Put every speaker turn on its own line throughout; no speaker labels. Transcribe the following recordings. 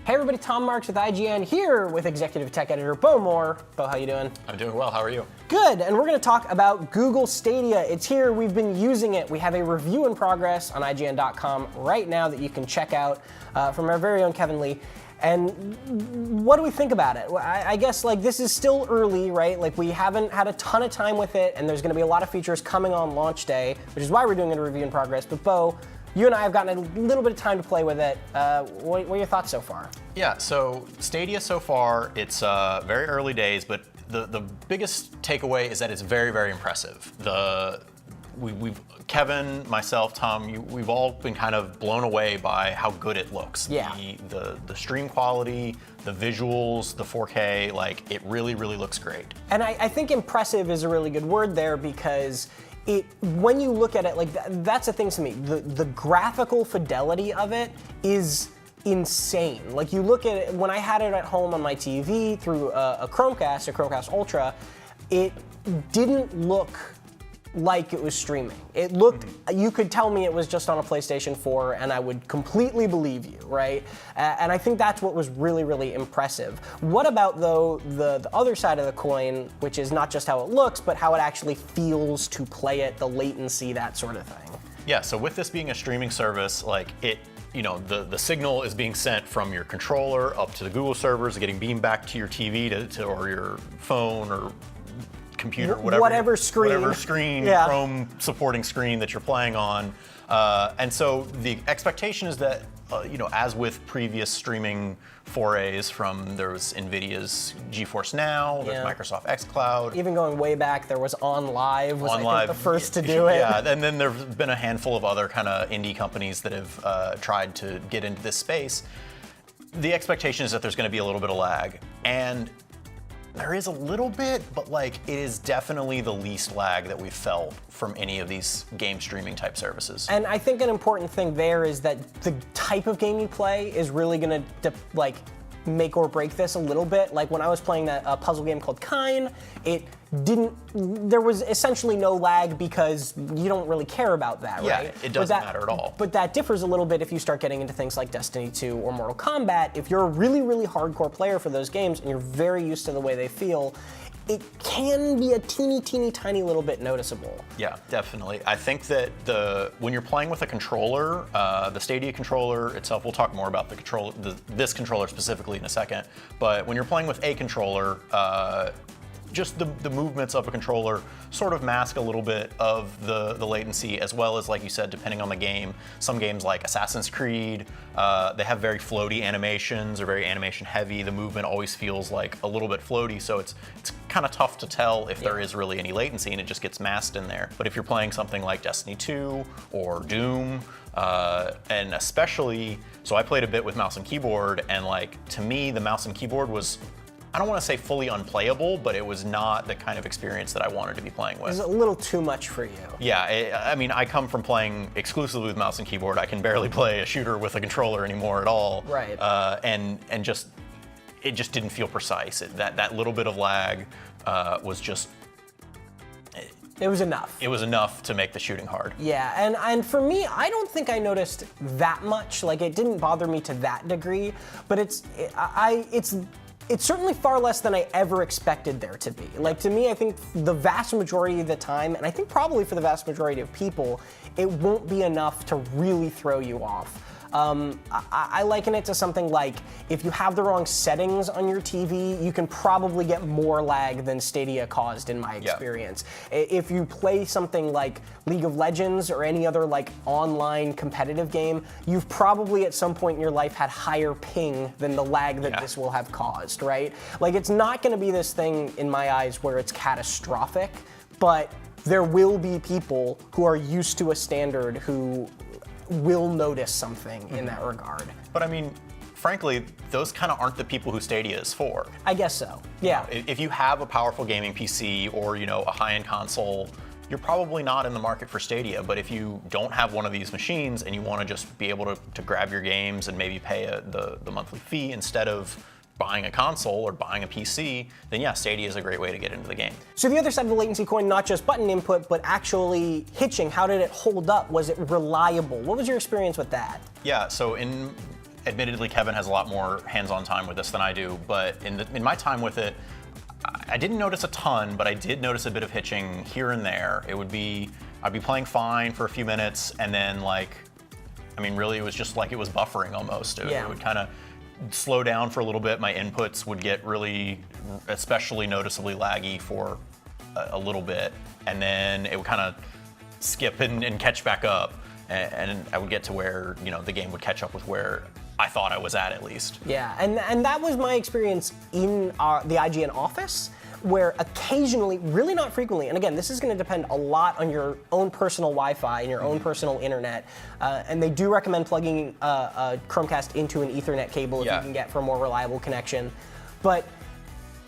Hey everybody, Tom Marks with IGN here with Executive Tech Editor Bo Moore. Bo, how you doing?
I'm doing well, how are you?
Good, and we're going to talk about Google Stadia. It's here, we've been using it. We have a review in progress on IGN.com right now that you can check out from our very own Kevin Lee. And what do we think about it? I guess this is still early, right? We haven't had a ton of time with it, and there's going to be a lot of features coming on launch day, which is why we're doing a review in progress. But Bo, you and I have gotten a little bit of time to play with it. What are your thoughts so far?
Yeah, so Stadia so far, it's very early days, but the biggest takeaway is that it's very, very impressive. Kevin, myself, Tom, we've all been kind of blown away by how good it looks.
Yeah.
The stream quality, the visuals, the 4K, it really, really looks great.
And I think impressive is a really good word there because when you look at it, that's the thing to me. The graphical fidelity of it is insane. You look at it, when I had it at home on my TV through a Chromecast Ultra, it didn't look like it was streaming. It looked, you could tell me it was just on a PlayStation 4 and I would completely believe you, right? And I think that's what was really, really impressive. What about though the other side of the coin, which is not just how it looks, but how it actually feels to play it, the latency, that sort of thing?
Yeah, so with this being a streaming service, the signal is being sent from your controller up to the Google servers, getting beamed back to your TV or your phone or computer, whatever screen,
yeah.
Chrome supporting screen that you're playing on. And so the expectation is that, as with previous streaming forays there was NVIDIA's GeForce Now, there's Microsoft xCloud.
Even going way back, there was OnLive, I think the first to do it.
Yeah, and then there's been a handful of other kind of indie companies that have tried to get into this space. The expectation is that there's going to be a little bit of lag, and there is a little bit, but it is definitely the least lag that we've felt from any of these game streaming type services.
And I think an important thing there is that the type of game you play is really going to make or break this a little bit. When I was playing that puzzle game called Kine, there was essentially no lag because you don't really care about that, right?
Yeah, it doesn't matter at all.
But that differs a little bit if you start getting into things like Destiny 2 or Mortal Kombat. If you're a really, really hardcore player for those games and you're very used to the way they feel, it can be a teeny, teeny, tiny little bit noticeable.
Yeah, definitely. I think that when you're playing with a controller, the Stadia controller itself, we'll talk more about this controller specifically in a second, but when you're playing with a controller, just the movements of a controller sort of mask a little bit of the latency, as well as, like you said, depending on the game. Some games like Assassin's Creed, they have very floaty animations or very animation heavy. The movement always feels a little bit floaty, so it's kind of tough to tell if there is really any latency, and it just gets masked in there. But if you're playing something like Destiny 2 or Doom, and especially, so I played a bit with mouse and keyboard, and to me, the mouse and keyboard was, I don't want to say fully unplayable, but it was not the kind of experience that I wanted to be playing with.
It was a little too much for you.
Yeah, I come from playing exclusively with mouse and keyboard. I can barely play a shooter with a controller anymore at all.
Right.
And it just didn't feel precise. That little bit of lag was just...
It was enough.
It was enough to make the shooting hard.
Yeah, and for me, I don't think I noticed that much. It didn't bother me to that degree, but it's certainly far less than I ever expected there to be. To me, I think the vast majority of the time, and I think probably for the vast majority of people, it won't be enough to really throw you off. I liken it to something like if you have the wrong settings on your TV, you can probably get more lag than Stadia caused in my experience. Yeah. If you play something like League of Legends or any other online competitive game, you've probably at some point in your life had higher ping than the lag that this will have caused, right? It's not going to be this thing in my eyes where it's catastrophic, but there will be people who are used to a standard who will notice something in that regard.
But frankly, those kind of aren't the people who Stadia is for.
I guess so, yeah.
If you have a powerful gaming PC or, a high-end console, you're probably not in the market for Stadia. But if you don't have one of these machines and you want to just be able to grab your games and maybe pay the monthly fee instead of buying a console or buying a PC, then yeah, Stadia is a great way to get into the game.
So the other side of the latency coin, not just button input, but actually hitching, how did it hold up? Was it reliable? What was your experience with that?
Yeah, so admittedly, Kevin has a lot more hands-on time with this than I do, but in my time with it, I didn't notice a ton, but I did notice a bit of hitching here and there. I'd be playing fine for a few minutes, and then really it was just like it was buffering almost. It would kind of slow down for a little bit. My inputs would get really, especially noticeably laggy for a little bit, and then it would kind of skip and catch back up, and I would get to where the game would catch up with where I thought I was at least.
Yeah, and that was my experience in the IGN office, where occasionally, really not frequently, and again, this is going to depend a lot on your own personal Wi-Fi and your own personal internet, and they do recommend plugging a Chromecast into an Ethernet cable if you can get for a more reliable connection. But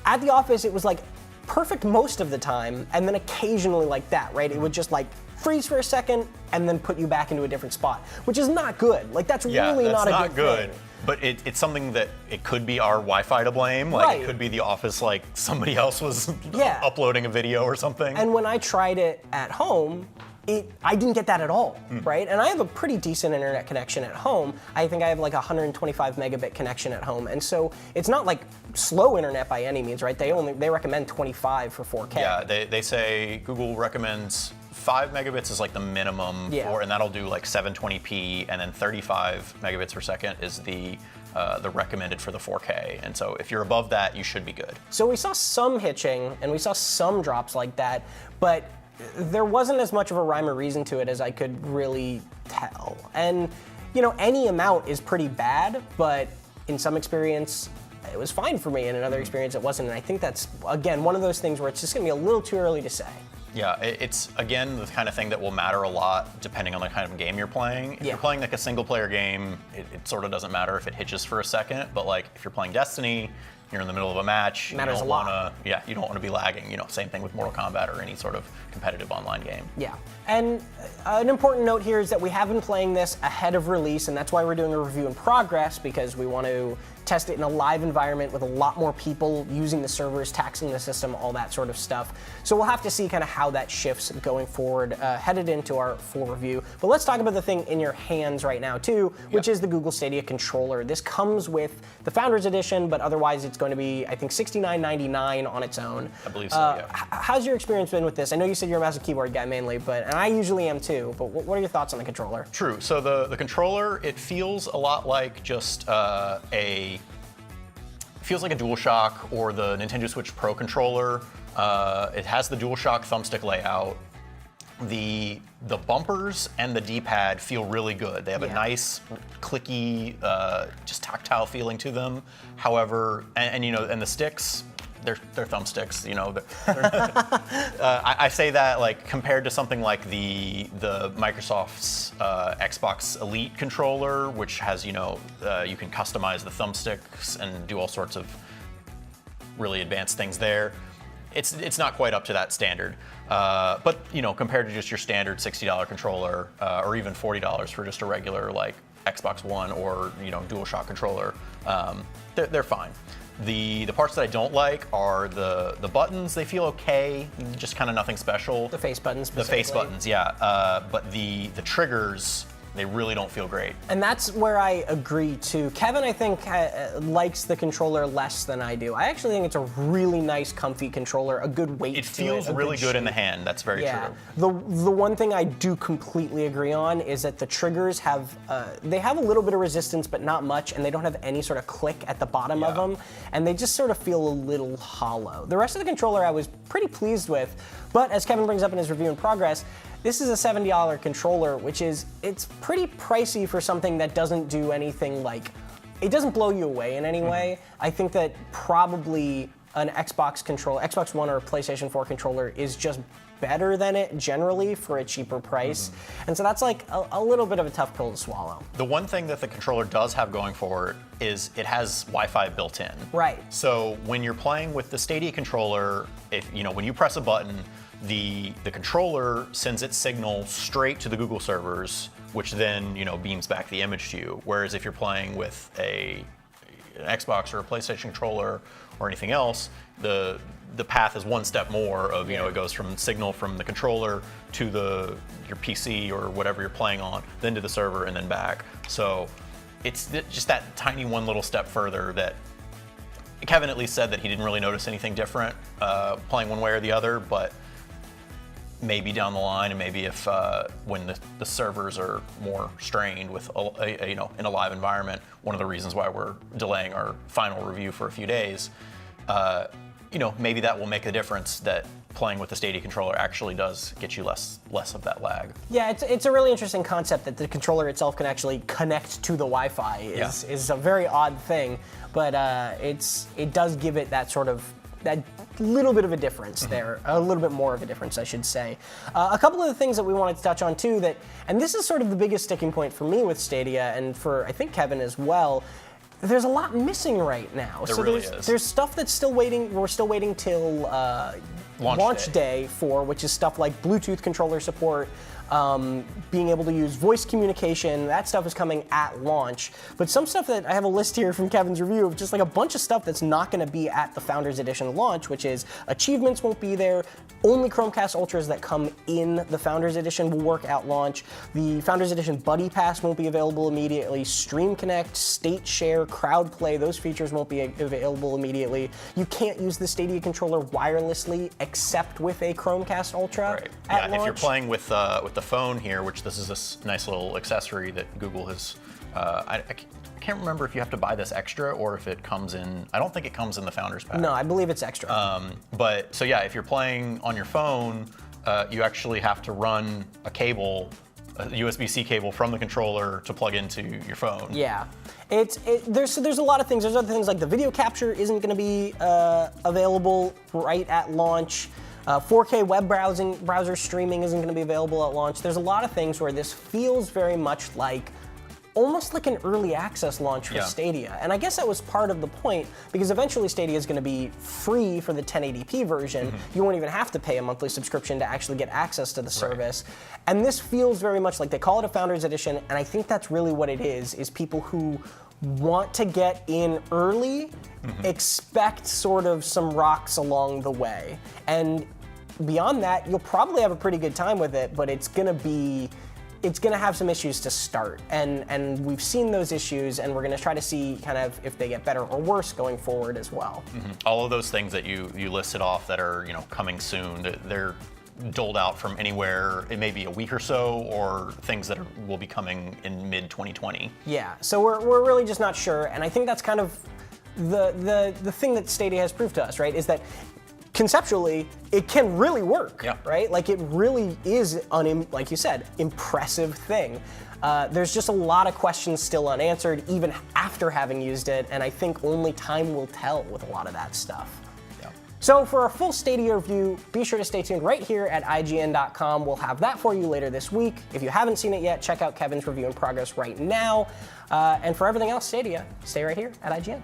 at the office, it was like perfect most of the time, and then occasionally like that, right? It would just like freeze for a second and then put you back into a different spot, which is not good. Like that's really not a good thing.
But it's something that it could be our Wi-Fi to blame. Like it could be the office, like somebody else was uploading a video or something.
And when I tried it at home, I didn't get that at all, right? And I have a pretty decent internet connection at home. I think I have like a 125 megabit connection at home, and so it's not like slow internet by any means, right? They recommend 25 for 4K.
Yeah, they say Google recommends 5 megabits is like the minimum for, and that'll do like 720p, and then 35 megabits per second is the recommended for the 4K. And so if you're above that, you should be good.
So we saw some hitching and we saw some drops like that, but there wasn't as much of a rhyme or reason to it as I could really tell. And any amount is pretty bad, but in some experience, it was fine for me, and in another experience it wasn't. And I think that's, again, one of those things where it's just gonna be a little too early to say.
Yeah, it's, again, the kind of thing that will matter a lot depending on the kind of game you're playing. If you're playing like a single player game, it sort of doesn't matter if it hitches for a second, but like if you're playing Destiny, you're in the middle of a match,
matters a lot.
You don't want to be lagging. Same thing with Mortal Kombat or any sort of competitive online game.
Yeah, and an important note here is that we have been playing this ahead of release, and that's why we're doing a review in progress, because we want to test it in a live environment with a lot more people using the servers, taxing the system, all that sort of stuff. So we'll have to see kind of how that shifts going forward, headed into our full review. But let's talk about the thing in your hands right now too, which is the Google Stadia controller. This comes with the Founders Edition, but otherwise it's going to be, I think, $69.99 on its own.
I believe so, yeah.
How's your experience been with this? I know you said you're a mouse and keyboard guy mainly, and I usually am too, but what are your thoughts on the controller?
True, so the controller, it feels a lot like just feels like a DualShock or the Nintendo Switch Pro controller. It has the DualShock thumbstick layout. The bumpers and the D-pad feel really good. They have a nice, clicky, just tactile feeling to them. However, and the sticks, they're thumbsticks. I say that like compared to something like the Microsoft's Xbox Elite controller, which has you can customize the thumbsticks and do all sorts of really advanced things there. It's not quite up to that standard, but compared to just your standard $60 controller or even $40 for just a regular like Xbox One or DualShock controller, they're fine. The parts that I don't like are the buttons. They feel okay, just kind of nothing special.
The face buttons
specifically. The face buttons, yeah. But the triggers, they really don't feel great.
And that's where I agree too. Kevin, I think, likes the controller less than I do. I actually think it's a really nice, comfy controller, a good weight to it.
It feels really good in the hand, that's very true.
The one thing I do completely agree on is that the triggers have, they have a little bit of resistance, but not much, and they don't have any sort of click at the bottom of them, and they just sort of feel a little hollow. The rest of the controller I was pretty pleased with, but as Kevin brings up in his review in progress, this is a $70 controller, which it's pretty pricey for something that doesn't do anything like, it doesn't blow you away in any way. I think that probably an Xbox One or a PlayStation 4 controller is just better than it generally for a cheaper price. And so that's like a little bit of a tough pill to swallow.
The one thing that the controller does have going for it is it has Wi-Fi built in.
Right.
So when you're playing with the Stadia controller, when you press a button, the controller sends its signal straight to the Google servers, which then beams back the image to you. Whereas if you're playing with an Xbox or a PlayStation controller or anything else, the path is one step more of it goes from signal from the controller to your PC or whatever you're playing on, then to the server and then back. So it's just that tiny one little step further that Kevin at least said that he didn't really notice anything different playing one way or the other, but maybe down the line, and maybe if when the servers are more strained with in a live environment, one of the reasons why we're delaying our final review for a few days, maybe that will make a difference, that playing with the Stadia controller actually does get you less of that lag.
Yeah, it's a really interesting concept that the controller itself can actually connect to the Wi-Fi. Is a very odd thing, but it does give it that sort of that little bit of a difference there, a little bit more of a difference, I should say. A couple of the things that we wanted to touch on too, and this is sort of the biggest sticking point for me with Stadia, and for I think Kevin as well. There's a lot missing right now.
There really is.
There's stuff that's still waiting. We're still waiting till launch day for, which is stuff like Bluetooth controller support, being able to use voice communication. That stuff is coming at launch. But some stuff that I have a list here from Kevin's review of just like a bunch of stuff that's not going to be at the Founders Edition launch, which is achievements won't be there. Only Chromecast Ultras that come in the Founders Edition will work at launch. The Founders Edition Buddy Pass won't be available immediately. Stream Connect, State Share, Crowd Play, those features won't be available immediately. You can't use the Stadia controller wirelessly except with a Chromecast Ultra at launch.
If you're playing with the phone here, which this is this nice little accessory that Google has, I can't remember if you have to buy this extra or if it comes in. I don't think it comes in the Founders Pack.
No, I believe it's extra.
But so yeah, if you're playing on your phone, you actually have to run a cable, a USB-C cable from the controller to plug into your phone.
Yeah, there's a lot of things. There's other things like the video capture isn't going to be available right at launch. 4K web browser streaming isn't going to be available at launch. There's a lot of things where this feels very much like almost like an early access launch for Stadia. And I guess that was part of the point, because eventually Stadia is going to be free for the 1080p version. You won't even have to pay a monthly subscription to actually get access to the service. And this feels very much like they call it a Founders Edition, and I think that's really what it is people who want to get in early, expect sort of some rocks along the way. And beyond that, you'll probably have a pretty good time with it, but it's gonna have some issues to start. And we've seen those issues, and we're gonna try to see kind of if they get better or worse going forward as well.
All of those things that you listed off that are coming soon, they're doled out from anywhere. It may be a week or so, or things that will be coming in mid-2020.
Yeah, so we're really just not sure, and I think that's kind of the thing that Stadia has proved to us, right? Is that conceptually, it can really work, right? Like, it really is, like you said, impressive thing. There's just a lot of questions still unanswered, even after having used it, and I think only time will tell with a lot of that stuff. So for our full Stadia review, be sure to stay tuned right here at IGN.com. We'll have that for you later this week. If you haven't seen it yet, check out Kevin's review in progress right now. And for everything else Stadia, stay right here at IGN.